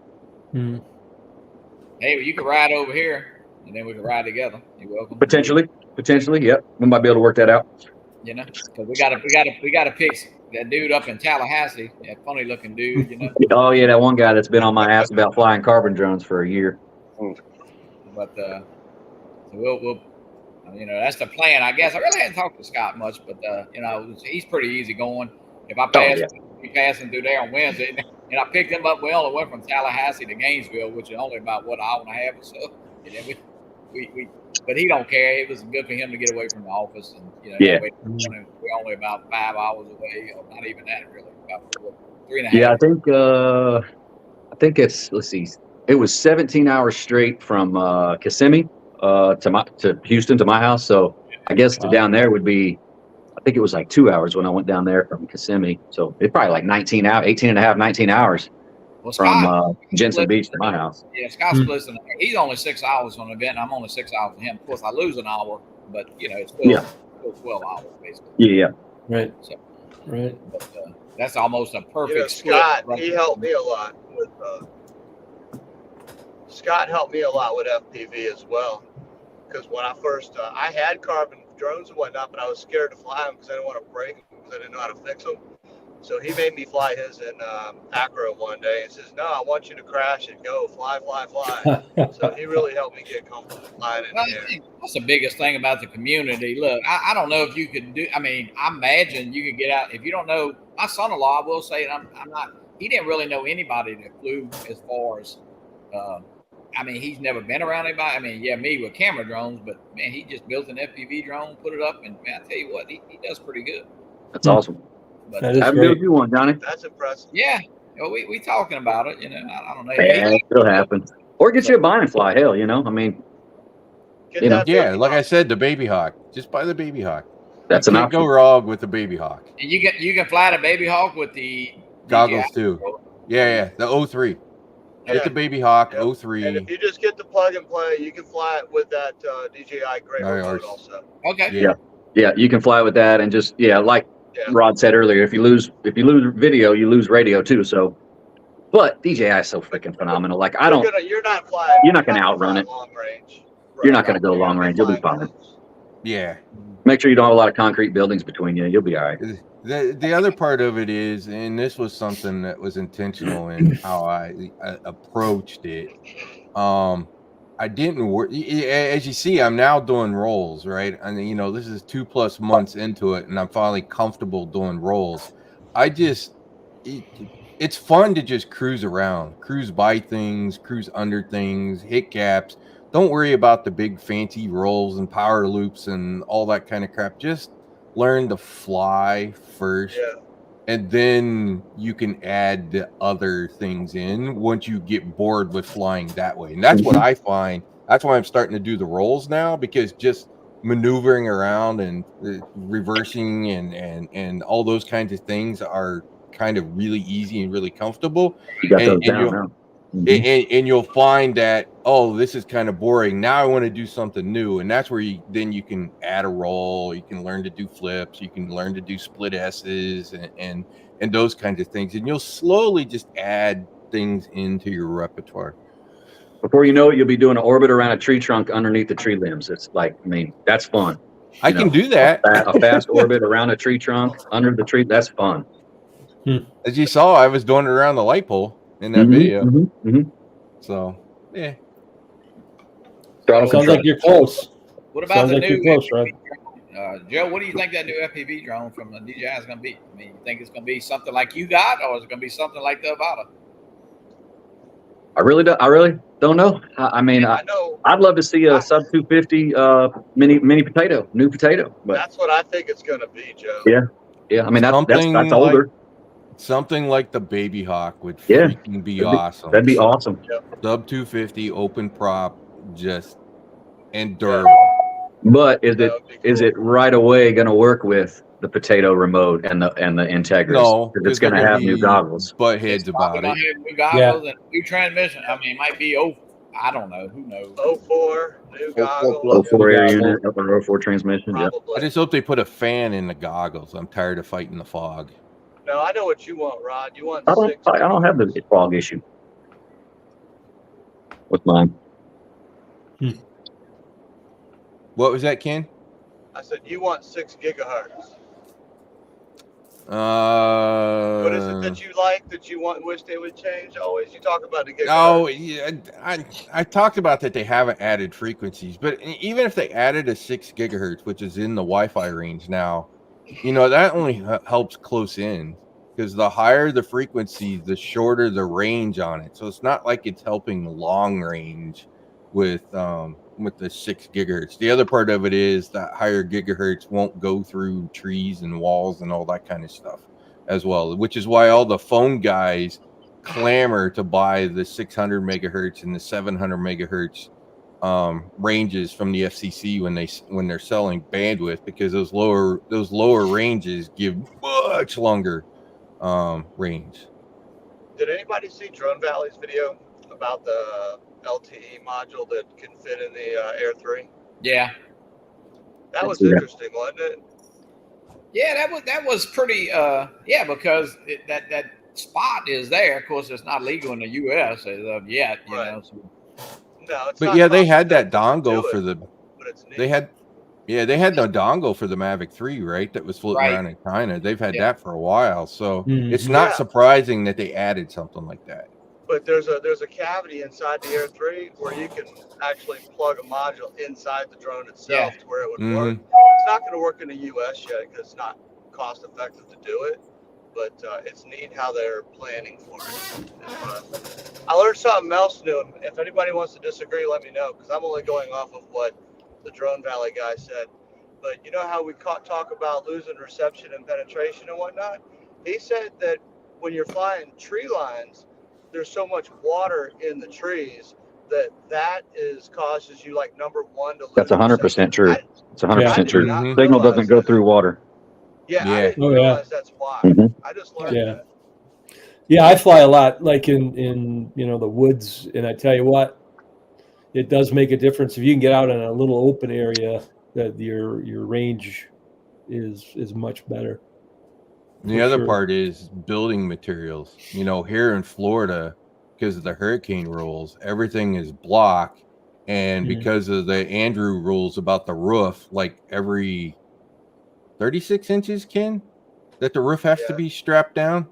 Hmm. Hey, well, you can ride over here, and then we can ride together. You're welcome. Potentially. Yep. We might be able to work that out. You know, because we gotta pick that dude up in Tallahassee. That funny looking dude. You know. Oh yeah, that one guy that's been on my ass about flying carbon drones for a year. But so we'll that's the plan, I guess. I really hadn't talked to Scott much, but he's pretty easy going. If I pass, we passing through there on Wednesday, and I picked him up. We only went from Tallahassee to Gainesville, which is only about an hour and a half or so. And then we but he don't care. It was good for him to get away from the office, and we're only about 5 hours away, or not even that really, about 3.5. Yeah, I think it's it was 17 hours straight from Kissimmee to Houston to my house. So I guess to down there would be, I think it was like 2 hours when I went down there from Kissimmee. So it's probably like 19 and a half, 19 hours from Jensen Beach to my house. Yeah, Scott's listening. He's only 6 hours on the event, and I'm only 6 hours from him. Of course, I lose an hour, but it's still 12 hours basically. Yeah. Right. So, right. But, that's almost a perfect split. Scott, he helped me a lot with. Scott helped me a lot with FPV as well, because when I first I had carbon drones and whatnot, but I was scared to fly them because I didn't want to break them because I didn't know how to fix them. So he made me fly his in Ater one day and says, "No, I want you to crash and go fly." So he really helped me get comfortable flying in the air. That's the biggest thing about the community. Look, I don't know if you could do. I mean, I imagine you could get out if you don't know. My son-in-law, I will say, I'm not. He didn't really know anybody that flew as far as. I mean, he's never been around anybody. I mean, me with camera drones, but man, he just built an FPV drone, put it up, and man, I tell you what, he does pretty good. That's awesome. But that is I've great. you one, Johnny. That's impressive. Yeah, we talking about it. I don't know. Yeah, it'll happen. Or get you a bind and fly. Hell, I mean, like I said, the Baby Hawk. Just buy the Baby Hawk. That's you an can't option. go wrong with the Baby Hawk. And you can fly the Baby Hawk with the Goggles DJI. too. Yeah, the 03. Get the Baby Hawk 03. And if you just get the plug and play, you can fly it with that DJI Great Remote also. Okay. Yeah, you can fly with that, and just like Rod said earlier, if you lose video, you lose radio too. So, but DJI is so freaking phenomenal. Like you're not flying. You're not going to outrun it. Long range. Right. You're not going to go long range. You'll be fine. Yeah. Make sure you don't have a lot of concrete buildings between you. You'll be all right. The other part of it is, and this was something that was intentional in how I approached it. I didn't work. As you see, I'm now doing rolls, right? And this is 2+ months into it, and I'm finally comfortable doing rolls. It's fun to just cruise around, cruise by things, cruise under things, hit gaps. Don't worry about the big fancy rolls and power loops and all that kind of crap. Just learn to fly first, and then you can add the other things in once you get bored with flying that way. And that's what I find. That's why I'm starting to do the rolls now, because just maneuvering around and reversing and all those kinds of things are kind of really easy and really comfortable. You got those down now. And you'll find that, this is kind of boring. Now I want to do something new. And that's where you can add a roll. You can learn to do flips. You can learn to do split S's and those kinds of things. And you'll slowly just add things into your repertoire. Before you know it, you'll be doing an orbit around a tree trunk underneath the tree limbs. It's like, that's fun. I can do that. A fast orbit around a tree trunk under the tree. That's fun. As you saw, I was doing it around the light pole in that video. So, yeah. Sounds like you're close. What about the new close, right? Joe, what do you think that new FPV drone from the DJI is going to be? I mean, you think it's going to be something like you got, or is it going to be something like the Avata? I really don't know. I mean, I'd love to see a sub 250 mini potato, new potato. But that's what I think it's going to be, Joe. Yeah. I mean, that's older. Something like the Baby Hawk would freaking be awesome. That'd be awesome. Sub 250 open prop, and durable. But is it right away going to work with the potato remote and the Integras? No, it's going to have new goggles. Butt heads about it. New goggles and new transmission. I mean, it might be I don't know. Who knows? 04 new goggles. 04 air unit, 04 transmission. I just hope they put a fan in the goggles. I'm tired of fighting the fog. No, I know what you want, Rod. You want I 6. don't have the fog issue with mine. What was that, Ken? I said you want 6 gigahertz. What is it that you like that you wish they would change? Always you talk about the gigahertz. Oh, yeah, I talked about that they haven't added frequencies, but even if they added a 6 gigahertz, which is in the Wi-Fi range now, that only helps close in, because the higher the frequency, the shorter the range on it. So it's not like it's helping long range with the 6 gigahertz. The other part of it is that higher gigahertz won't go through trees and walls and all that kind of stuff as well, which is why all the phone guys clamor to buy the 600 megahertz and the 700 megahertz ranges from the FCC when they're selling bandwidth, because those lower ranges give much longer range. Did anybody see Drone Valley's video about the LTE module that can fit in the Air 3? Yeah. That was interesting, wasn't it? Yeah, that was pretty. Because that spot is there. Of course, it's not legal in the U.S. as of yet. You know. So. No, it's but not. Yeah, they had that dongle for the. But it's neat. They had no dongle for the Mavic 3, right? That was floating around in China. They've had that for a while, so it's not surprising that they added something like that. But there's a cavity inside the Air 3 where you can actually plug a module inside the drone itself to where it would work. It's not going to work in the U.S. yet because it's not cost effective to do it. But it's neat how they're planning for it. I learned something else new. If anybody wants to disagree, let me know, because I'm only going off of what the Drone Valley guy said. But you know how we talk about losing reception and penetration and whatnot? He said that when you're flying tree lines, there's so much water in the trees that causes you, like, number one, to lose. That's 100% true. It's 100% true. Signal doesn't go through water. I didn't realize that's why. I just learned that. Yeah, I fly a lot, like in the woods, and I tell you what, it does make a difference if you can get out in a little open area. That your range is much better. The other part is building materials. Here in Florida, because of the hurricane rules, everything is block, and because of the Andrew rules about the roof, like every 36 inches, Ken, that the roof has to be strapped down,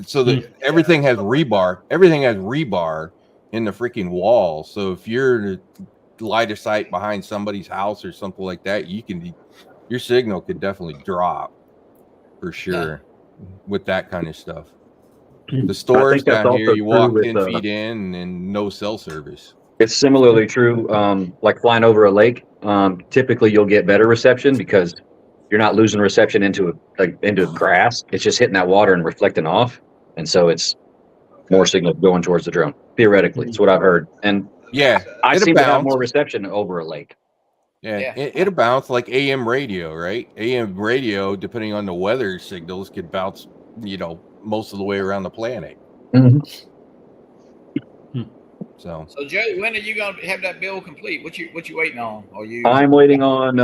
so that everything has rebar. Everything has rebar in the freaking wall. So if you're line of sight behind somebody's house or something like that, your signal could definitely drop for sure with that kind of stuff. The stores down here, you walk 10 feet in and no cell service. It's similarly true, like flying over a lake. Typically, you'll get better reception because you're not losing reception into grass. It's just hitting that water and reflecting off, and so it's more signal going towards the drone. Theoretically, it's what I've heard, and I seem to have more reception over a lake. It'll bounce like AM radio, right? AM radio, depending on the weather signals, could bounce, most of the way around the planet. So Joe, when are you going to have that build complete? What you waiting on? I'm waiting on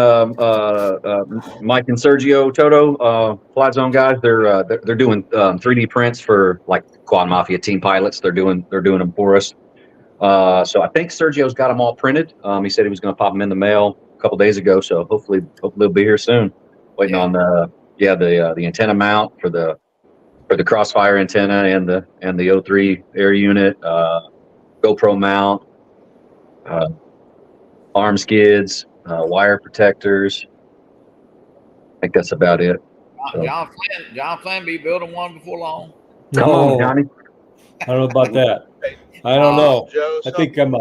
Mike and Sergio Toto, Flight Zone guys. They're doing 3D prints for, like, Quad Mafia team pilots. They're doing them for us. So I think Sergio's got them all printed. He said he was going to pop them in the mail a couple days ago. So hopefully they'll be here soon. Waiting on the antenna mount for the Crossfire antenna and the O3 air unit. GoPro mount, arm skids, wire protectors. I think that's about it. John Flynn be building one before long. Come on, Johnny. I don't know about that. I don't know. Joe, I think I'm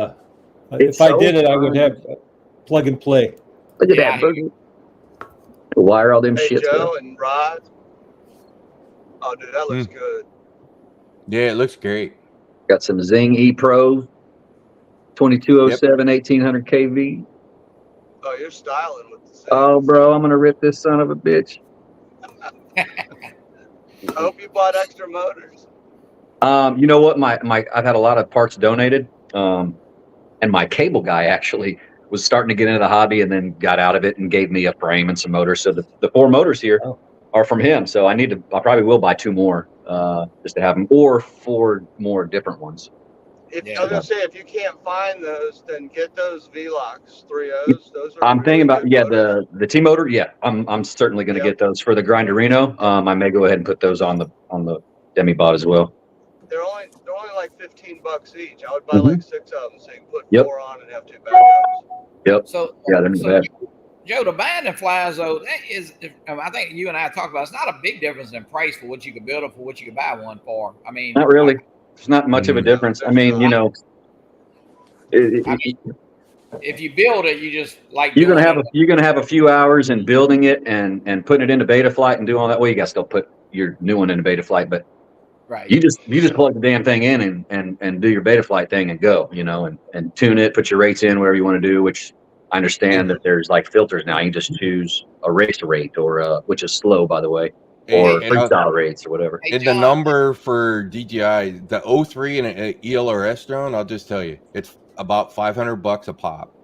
if I did it, I would have plug and play. Look at that boogie. Wire all them shits. Joe and Rod. Oh, dude, that looks good. Yeah, it looks great. Got some Zing E Pro 2207 1800 kV. Oh, you're styling with the Zing. Oh, bro, I'm gonna rip this son of a bitch. I hope you bought extra motors. You know what? I've had a lot of parts donated, and my cable guy actually was starting to get into the hobby and then got out of it and gave me a frame and some motors. So the 4 motors here are from him. So I probably will buy 2 more just to have them, or 4 more different ones. I was gonna say, if you can't find those, then get those V-Locks 3.0s. Those are. I'm really thinking about motors. the T motor. Yeah, I'm certainly going to get those for the Grinderino. I may go ahead and put those on the Demi-Bot as well. They're only like $15 each. I would buy like 6 of them, so you can put 4 on and have 2 backups. Yep. So yeah, they're not bad. Joe, the band and flies though, that is, I think you and I talked about. It's not a big difference in price for what you could build or for what you could buy one for. I mean, not really. It's not much of a difference. I mean, you know, if you build it, you just like you're gonna have a few hours in building it and putting it into beta flight and do all that. Well, you got to still put your new one into beta flight, but you just plug the damn thing in and do your beta flight thing and go, you know, and tune it, put your rates in wherever you want to do. Which I understand that there's like filters now. You can just choose a race rate or which is slow, by the way, or freestyle rates or whatever. And the number for DJI, the 03 and an ELRS drone, I'll just tell you, it's about $500 a pop.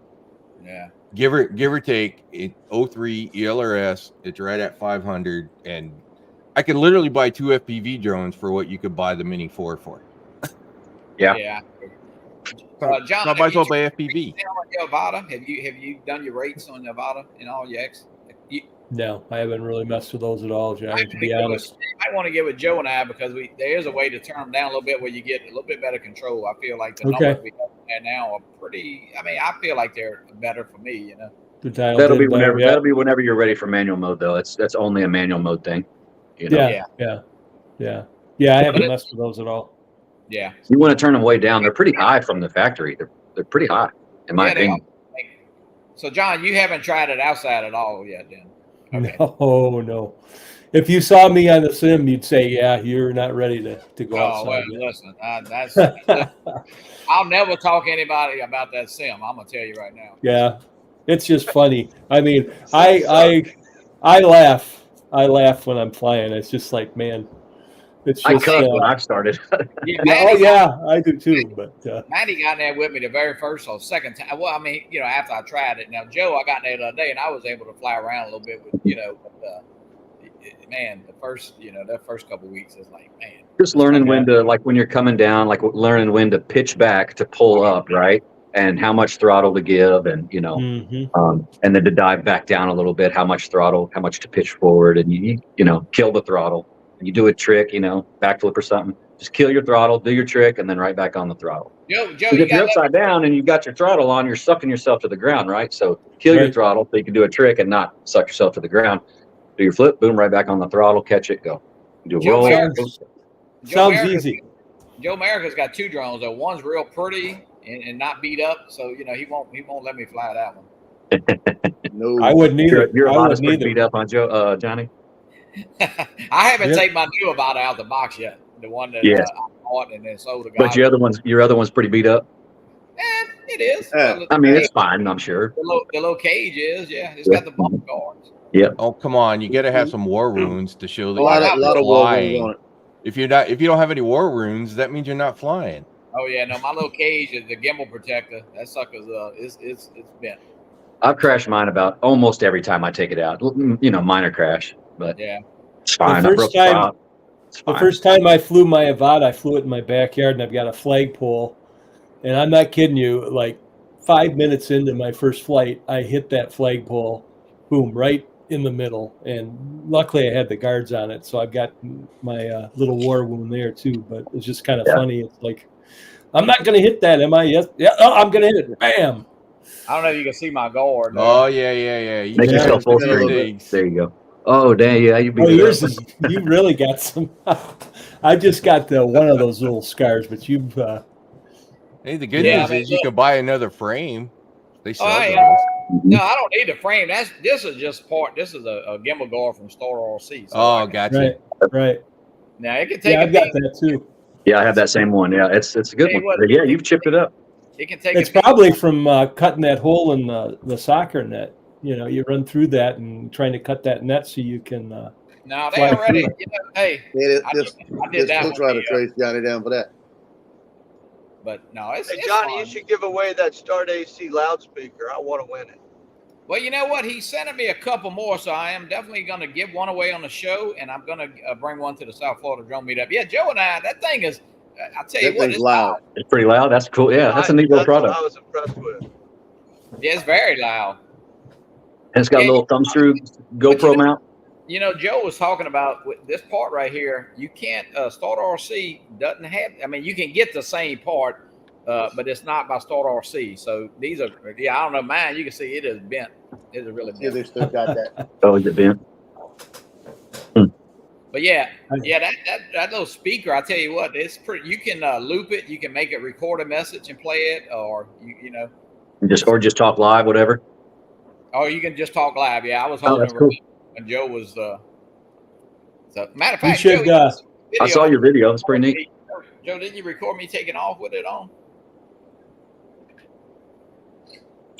Yeah. Give or take, 03 ELRS, it's right at 500, and I could literally buy 2 FPV drones for what you could buy the Mini 4 for. Yeah. John, I might as well buy FPV. Nevada, have you done your rates on Nevada and all your No, I haven't really messed with those at all, Johnny, to be honest. I want to get with Joe and I because there is a way to turn them down a little bit where you get a little bit better control. I feel like the numbers we have now are pretty. I mean, I feel like they're better for me. You know, that'll be whenever you're ready for manual mode, though. That's only a manual mode thing. You know? Yeah. I haven't messed with those at all. Yeah, you want to turn them way down. They're pretty high from the factory. They're pretty high, in my opinion. So, John, you haven't tried it outside at all yet, then? Okay. No. If you saw me on the sim, you'd say, "Yeah, you're not ready to go outside." Well, listen, I'll never talk to anybody about that sim. I'm gonna tell you right now. Yeah, it's just funny. I mean, I laugh. I laugh when I'm flying. It's just like, man, it's just. I when I started. I do too. But Maddie got in there with me the very first or second time. Well, I mean, you know, after I tried it. Now, Joe, I got in there the other day, and I was able to fly around a little bit with, you know, man, that first couple of weeks is like, man. Just learning when to, like, when you're coming down, like learning when to pitch back to pull up, right? And how much throttle to give, and, you know, and then to dive back down a little bit, how much throttle, how much to pitch forward, and you know, kill the throttle. You do a trick, you know, backflip or something. Just kill your throttle, do your trick, and then right back on the throttle. Joe, if you're upside down and you've got your throttle on, you're sucking yourself to the ground, right? So kill your throttle so you can do a trick and not suck yourself to the ground. Do your flip, boom, right back on the throttle, catch it, go. Do a roll. Sounds easy. Joe America's got 2 drones though. One's real pretty and not beat up, so you know he won't let me fly that one. No, I wouldn't either. You're a lot of beat up on Johnny. I haven't taken my new Avata out of the box yet. The one that I bought and then sold to guy. But your other one's pretty beat up. It is. I mean, it's fine. I'm sure. The little cage is. Yeah, it's got the bump guards. Yeah. Oh, come on! You got to have some war wounds to show that a lot of war wounds on it. If you don't have any war wounds, that means you're not flying. Oh yeah, no, my little cage is the gimbal protector. That sucker's it's bent. I've crashed mine about almost every time I take it out. You know, minor crash, but it's fine. The first time I flew my Avata, I flew it in my backyard, and I've got a flagpole. And I'm not kidding you. Like 5 minutes into my first flight, I hit that flagpole, boom, right in the middle. And luckily, I had the guards on it, so I've got my little war wound there too. But it's just kind of funny. It's like, I'm not going to hit that, am I? Yes. Yeah. Oh, I'm going to hit it. Bam. I don't know if you can see my guard. Oh yeah. Make yourself full screen. There you go. Oh dang, yeah, you really got some. I just got one of those little scars, but you've. Hey, the good news is you can buy another frame. They sell those. No, I don't need a frame. This is just part. This is a gimbal guard from Star RC. So gotcha. Right. Now it can take. I've got that too. Yeah, I have that same one. Yeah, it's a good one. But yeah, you've chipped it up. It can take. It's probably from cutting that hole in the soccer net. You know, you run through that and trying to cut that net so you can. No, they already. You know, hey, I did that. We'll try to trace Johnny down for that. But no, it's Johnny, fun. you should give away that Start AC loudspeaker. I want to win it. Well, you know what? He's sending me a couple more, so I am definitely going to give one away on the show, and I'm going to bring one to the South Florida Drone Meetup. Yeah, Joe and I, that thing is, I'll tell you what, it's loud. It's pretty loud. That's cool. Yeah, that's a neat little product. What I was impressed with. Yeah, it's very loud. And it's got a little thumb screw GoPro mount. You know, Joe was talking about with this part right here. You can't Start RC doesn't have. I mean, you can get the same part, but it's not by Start RC. So these are, yeah, I don't know, mine. You can see it is bent. It is really bent. Yeah, they still got that. Oh, is it bent? But yeah, that little speaker. I tell you what, it's pretty. You can loop it. You can make it record a message and play it, or you know, just talk live, whatever. Or you can just talk live. Yeah, I was holding it cool. when Joe was. So, matter of fact, should, Joe, I saw your video. It's pretty neat. Joe, didn't you record me taking off with it on?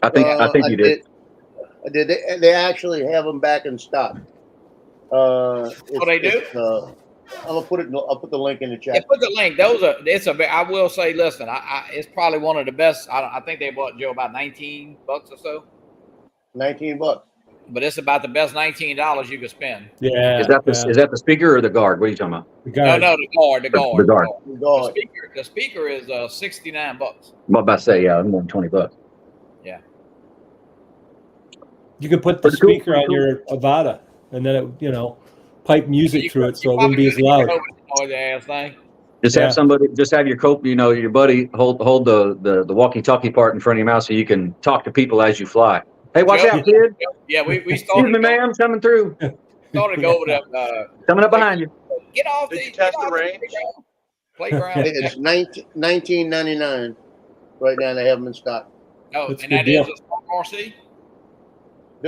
I think you did. I did. They actually have them back in stock. They do. I'll put the link in the chat. Yeah, put the link. I will say, listen, it's probably one of the best. I think they bought Joe about $19 or so. $19. But it's about the best $19 you could spend. Yeah. Is that the speaker or the guard? What are you talking about? The guard. No, the guard. The guard. The speaker is $69. I'm about to say, yeah, more than $20. Yeah. You could put the speaker on your Avata, and then it, pipe music through it, so it wouldn't be as loud. Just have somebody, have your your buddy hold the walkie-talkie part in front of your mouth so you can talk to people as you fly. Hey, watch out, kid! Yeah, we started. Excuse me, ma'am, coming through. Started to go over there. Coming up behind you. Get off Did you test the range? Playground. It's $19.99 right now. They have them in stock. Oh, That's and a that good is a Smart RC.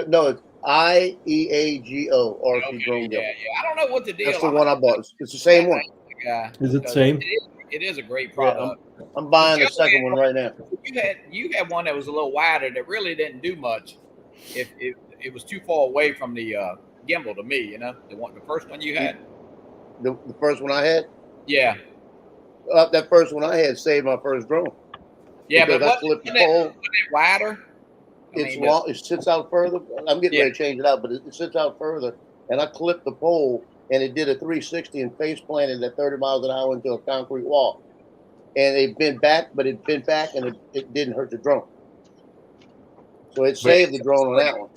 No, it's IEAGO RC drone deal. Yeah. I don't know what the deal. That's the one I bought. It's the same one. Is it the same? It is a great product. Yeah, I'm buying the second one right now. You had one that was a little wider that really didn't do much. It was too far away from the gimbal to me. The first one you had. The first one I had. Yeah. That first one I had saved my first drone. Yeah, because but I flipped the pole. Wasn't it wider? It's long. It sits out further. I'm getting ready to change it out, but it sits out further. And I clipped the pole, and it did a 360 and face planted at 30 miles an hour into a concrete wall. And it bent back, and it didn't hurt the drone. So it saved the drone on that one.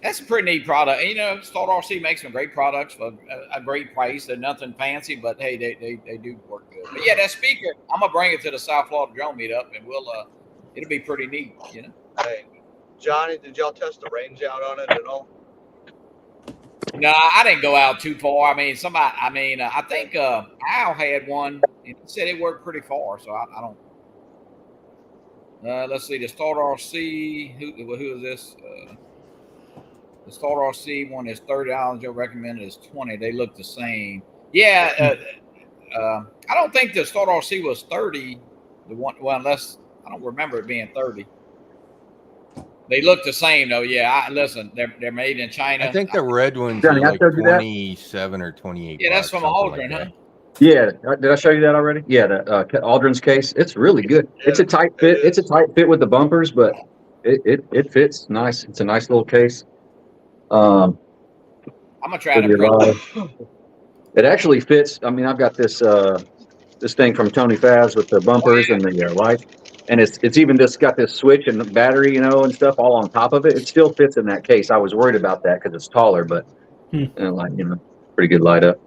That's a pretty neat product. And, Start RC makes some great products for a great price. They're nothing fancy, but hey, they do work good. But yeah, that speaker, I'm gonna bring it to the South Florida Drone Meetup, and it'll be pretty neat. Hey, Johnny, did y'all test the range out on it at all? No, I didn't go out too far. I mean, I think Al had one. He said it worked pretty far, so I don't. Let's see, the Start RC. Who is this? The Start RC one is $30. Joe recommended is $20. They look the same. Yeah, I don't think the Start RC was 30. The one, well, unless I don't remember it being 30. They look the same though. Yeah, listen, they're made in China. I think the red ones are like 27 or 28. Yeah, that's from Aldrin, huh? Yeah, did I show you that already? Yeah, the Aldrin's case. It's really good. Yeah, it's a tight fit. It's a tight fit with the bumpers, but it fits nice. It's a nice little case. I'm gonna try to. It actually fits. I mean, I've got this thing from Tony Favs with the bumpers and the lights. And it's even just got this switch and the battery, and stuff all on top of it. It still fits in that case. I was worried about that because it's taller, but pretty good light up.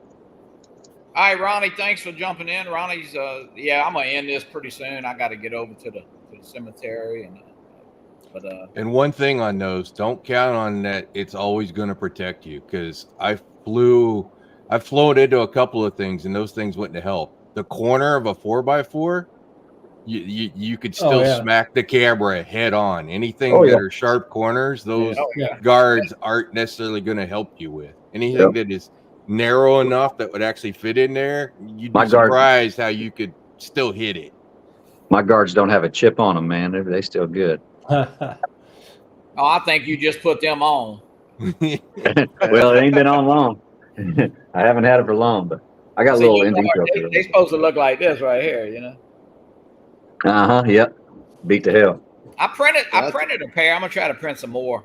All right, Ronnie, thanks for jumping in. Ronnie's, I'm gonna end this pretty soon. I got to get over to the cemetery, and one thing on those, don't count on that. It's always going to protect you because I've flown into a couple of things, and those things wouldn't help. The corner of a 4x4. You could still smack the camera head on. Anything that are sharp corners, those guards aren't necessarily going to help you with. Anything that is narrow enough that would actually fit in there, you'd be surprised how you could still hit it. My guards don't have a chip on them, man. They still good. I think you just put them on. Well, it ain't been on long. I haven't had it for long, but I got a little Indian filter. They're supposed to look like this right here, Yep. Beat to hell. I printed a pair. I'm gonna try to print some more.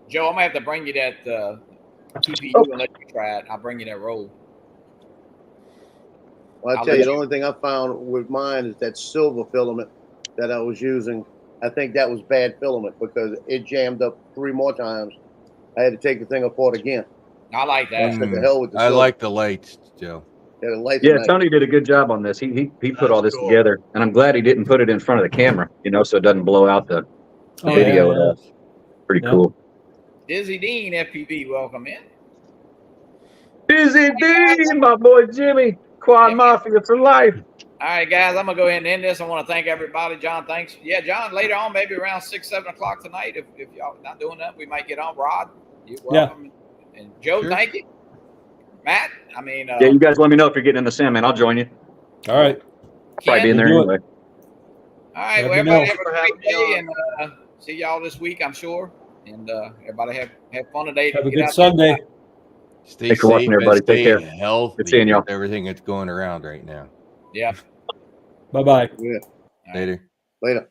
Joe, I'm gonna have to bring you that TPU and let you try it. I'll bring you that roll. Well, I tell you, the only thing I found with mine is that silver filament that I was using. I think that was bad filament because it jammed up 3 more times. I had to take the thing apart again. I like that. I said, the hell with the I silver. like the lights, Joe. Yeah, the lights Yeah, are nice. Tony did a good job on this. He put That's all this cool. together, and I'm glad he didn't put it in front of the camera, so it doesn't blow out the video at all. Pretty cool. Dizzy Dean, FPV, welcome in. Dizzy Dean, my boy Jimmy, Quad Mafia for life. All right, guys, I'm gonna go ahead and end this. I want to thank everybody. John, thanks. Yeah, John, later on, maybe around 6, 7 o'clock tonight. If y'all not doing that, we might get on. Rod, you're welcome. Yeah. And Joe, thank you. Matt, I mean, yeah, you guys let me know if you're getting in the sim, man. I'll join you. All right. Probably be in there anyway. All right, well, everybody have a great day, and see y'all this week, I'm sure. And everybody have fun today. Have a good Sunday. Stay Thanks for watching, safe, everybody. and stay Take care. healthy. Good seeing y'all. With everything that's going around right now. Yeah. Bye-bye. Yeah. Later. Later.